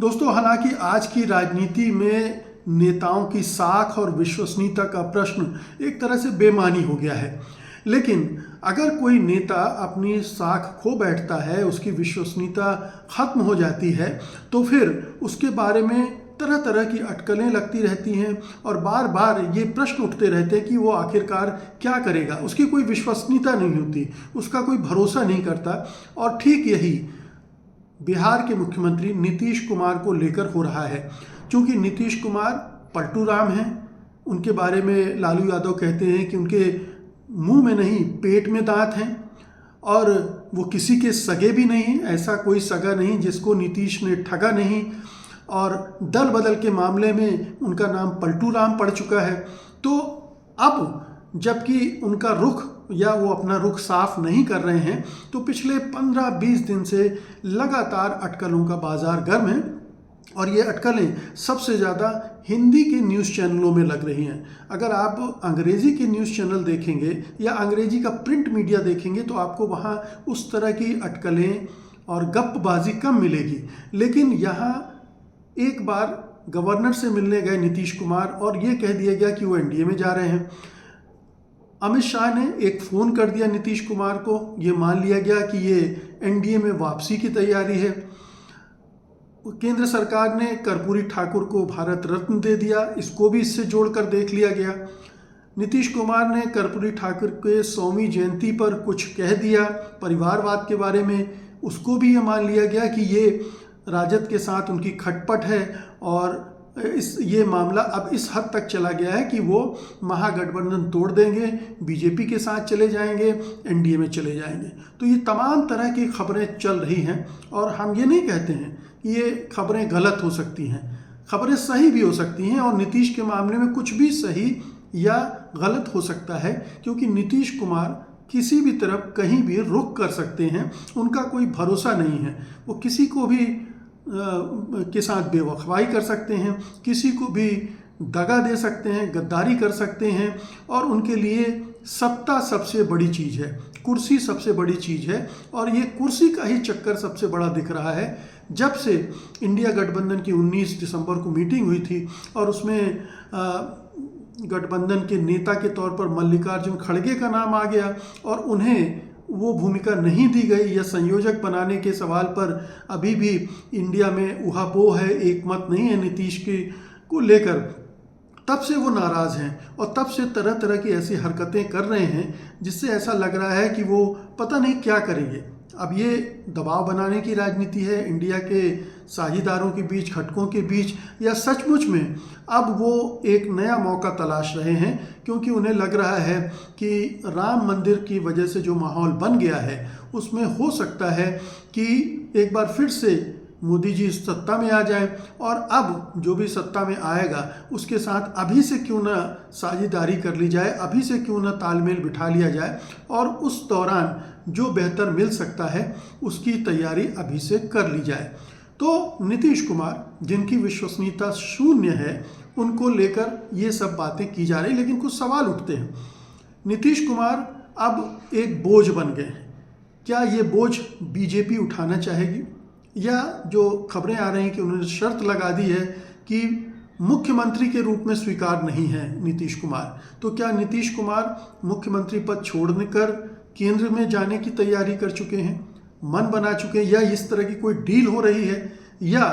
दोस्तों, हालांकि आज की राजनीति में नेताओं की साख और विश्वसनीयता का प्रश्न एक तरह से बेमानी हो गया है। लेकिन अगर कोई नेता अपनी साख खो बैठता है, उसकी विश्वसनीयता खत्म हो जाती है, तो फिर उसके बारे में तरह तरह की अटकलें लगती रहती हैं और बार बार ये प्रश्न उठते रहते हैं कि वो आखिरकार क्या करेगा। उसकी कोई विश्वसनीयता नहीं होती, उसका कोई भरोसा नहीं करता। और ठीक यही बिहार के मुख्यमंत्री नीतीश कुमार को लेकर हो रहा है। क्योंकि नीतीश कुमार पलटू राम हैं, उनके बारे में लालू यादव कहते हैं कि उनके मुंह में नहीं पेट में दांत हैं और वो किसी के सगे भी नहीं। ऐसा कोई सगा नहीं जिसको नीतीश ने ठगा नहीं। और दल बदल के मामले में उनका नाम पलटू राम पड़ चुका है। तो अब जबकि उनका रुख या वो अपना रुख साफ नहीं कर रहे हैं, तो पिछले 15-20 दिन से लगातार अटकलों का बाजार गर्म है। और ये अटकलें सबसे ज़्यादा हिंदी के न्यूज़ चैनलों में लग रही हैं। अगर आप अंग्रेज़ी के न्यूज़ चैनल देखेंगे या अंग्रेज़ी का प्रिंट मीडिया देखेंगे तो आपको वहाँ उस तरह की अटकलें और गप्पबाजी कम मिलेगी। लेकिन यहाँ एक बार गवर्नर से मिलने गए नीतीश कुमार और ये कह दिया गया कि वो एनडीए में जा रहे हैं। अमित शाह ने एक फ़ोन कर दिया नीतीश कुमार को, ये मान लिया गया कि ये एनडीए में वापसी की तैयारी है। केंद्र सरकार ने कर्पूरी ठाकुर को भारत रत्न दे दिया, इसको भी इससे जोड़कर देख लिया गया। नीतीश कुमार ने कर्पूरी ठाकुर के 100वीं जयंती पर कुछ कह दिया परिवारवाद के बारे में, उसको भी ये मान लिया गया कि ये राजद के साथ उनकी खटपट है। और ये मामला अब इस हद तक चला गया है कि वो महागठबंधन तोड़ देंगे, बीजेपी के साथ चले जाएंगे, एनडीए में चले जाएंगे। तो ये तमाम तरह की खबरें चल रही हैं और हम ये नहीं कहते हैं कि ये खबरें गलत हो सकती हैं, खबरें सही भी हो सकती हैं। और नीतीश के मामले में कुछ भी सही या गलत हो सकता है, क्योंकि नीतीश कुमार किसी भी तरफ कहीं भी रुख कर सकते हैं, उनका कोई भरोसा नहीं है। वो किसी को भी के साथ बेवफाई कर सकते हैं, किसी को भी दगा दे सकते हैं, गद्दारी कर सकते हैं। और उनके लिए सत्ता सबसे बड़ी चीज़ है, कुर्सी सबसे बड़ी चीज़ है। और ये कुर्सी का ही चक्कर सबसे बड़ा दिख रहा है। जब से इंडिया गठबंधन की 19 दिसंबर को मीटिंग हुई थी और उसमें गठबंधन के नेता के तौर पर मल्लिकार्जुन खड़गे का नाम आ गया और उन्हें वो भूमिका नहीं दी गई या संयोजक बनाने के सवाल पर अभी भी इंडिया में उहापोह है, एक मत नहीं है नीतीश की को लेकर, तब से वो नाराज़ हैं और तब से तरह तरह की ऐसी हरकतें कर रहे हैं जिससे ऐसा लग रहा है कि वो पता नहीं क्या करेंगे। अब ये दबाव बनाने की राजनीति है इंडिया के साझेदारों के बीच, खटकों के बीच, या सचमुच में अब वो एक नया मौका तलाश रहे हैं। क्योंकि उन्हें लग रहा है कि राम मंदिर की वजह से जो माहौल बन गया है उसमें हो सकता है कि एक बार फिर से मोदी जी सत्ता में आ जाएं और अब जो भी सत्ता में आएगा उसके साथ अभी से क्यों ना साझेदारी कर ली जाए, अभी से क्यों ना तालमेल बिठा लिया जाए और उस दौरान जो बेहतर मिल सकता है उसकी तैयारी अभी से कर ली जाए। तो नीतीश कुमार, जिनकी विश्वसनीयता शून्य है, उनको लेकर ये सब बातें की जा रही, लेकिन कुछ सवाल उठते हैं। नीतीश कुमार अब एक बोझ बन गए हैं। क्या ये बोझ बीजेपी उठाना चाहेगी, या जो खबरें आ रही हैं कि उन्होंने शर्त लगा दी है कि मुख्यमंत्री के रूप में स्वीकार नहीं है नीतीश कुमार, तो क्या नीतीश कुमार मुख्यमंत्री पद छोड़कर केंद्र में जाने की तैयारी कर चुके हैं, मन बना चुके हैं, या इस तरह की कोई डील हो रही है, या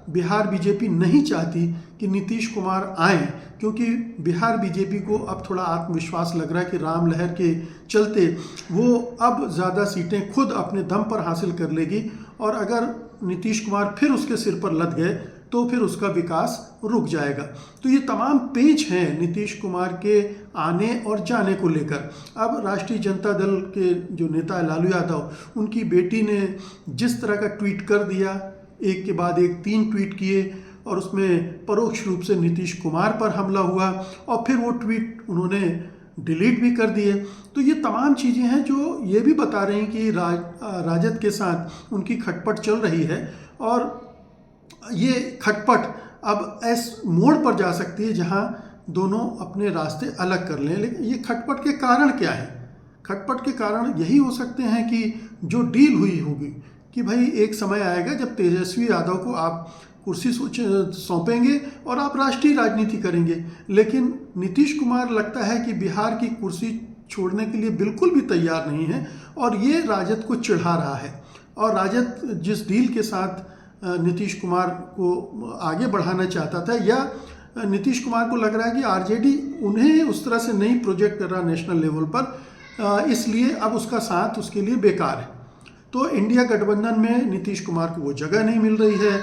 बिहार बीजेपी नहीं चाहती कि नीतीश कुमार आएँ, क्योंकि बिहार बीजेपी को अब थोड़ा आत्मविश्वास लग रहा है कि राम लहर के चलते वो अब ज़्यादा सीटें खुद अपने दम पर हासिल कर लेगी और अगर नीतीश कुमार फिर उसके सिर पर लद गए तो फिर उसका विकास रुक जाएगा। तो ये तमाम पेच हैं नीतीश कुमार के आने और जाने को लेकर। अब राष्ट्रीय जनता दल के जो नेता है लालू यादव, उनकी बेटी ने जिस तरह का ट्वीट कर दिया, एक के बाद एक 3 ट्वीट किए और उसमें परोक्ष रूप से नीतीश कुमार पर हमला हुआ और फिर वो ट्वीट उन्होंने डिलीट भी कर दिए। तो ये तमाम चीज़ें हैं जो ये भी बता रही हैं कि राजद के साथ उनकी खटपट चल रही है और ये खटपट अब ऐस मोड़ पर जा सकती है जहां दोनों अपने रास्ते अलग कर लें। लेकिन ये खटपट के कारण क्या है? खटपट के कारण यही हो सकते हैं कि जो डील हुई होगी कि भाई एक समय आएगा जब तेजस्वी यादव को आप कुर्सी सौंपेंगे और आप राष्ट्रीय राजनीति करेंगे। लेकिन नीतीश कुमार लगता है कि बिहार की कुर्सी छोड़ने के लिए बिल्कुल भी तैयार नहीं है और ये राजद को चिढ़ा रहा है। और राजद जिस डील के साथ नीतीश कुमार को आगे बढ़ाना चाहता था, या नीतीश कुमार को लग रहा है कि आरजेडी उन्हें उस तरह से नहीं प्रोजेक्ट कर रहा नेशनल लेवल पर, इसलिए अब उसका साथ उसके लिए बेकार है। तो इंडिया गठबंधन में नीतीश कुमार को वो जगह नहीं मिल रही है,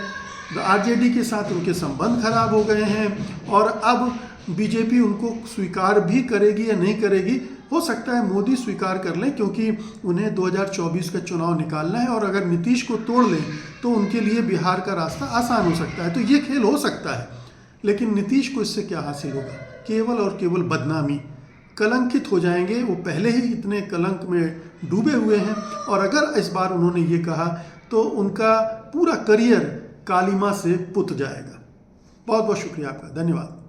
आरजेडी के साथ उनके संबंध खराब हो गए हैं और अब बीजेपी उनको स्वीकार भी करेगी या नहीं करेगी। हो सकता है मोदी स्वीकार कर लें, क्योंकि उन्हें 2024 का चुनाव निकालना है और अगर नीतीश को तोड़ लें तो उनके लिए बिहार का रास्ता आसान हो सकता है। तो ये खेल हो सकता है, लेकिन नीतीश को इससे क्या हासिल होगा? केवल और केवल बदनामी, कलंकित हो जाएंगे। वो पहले ही इतने कलंक में डूबे हुए हैं और अगर इस बार उन्होंने ये कहा तो उनका पूरा करियर कालिमा से पुत जाएगा। बहुत बहुत शुक्रिया आपका, धन्यवाद।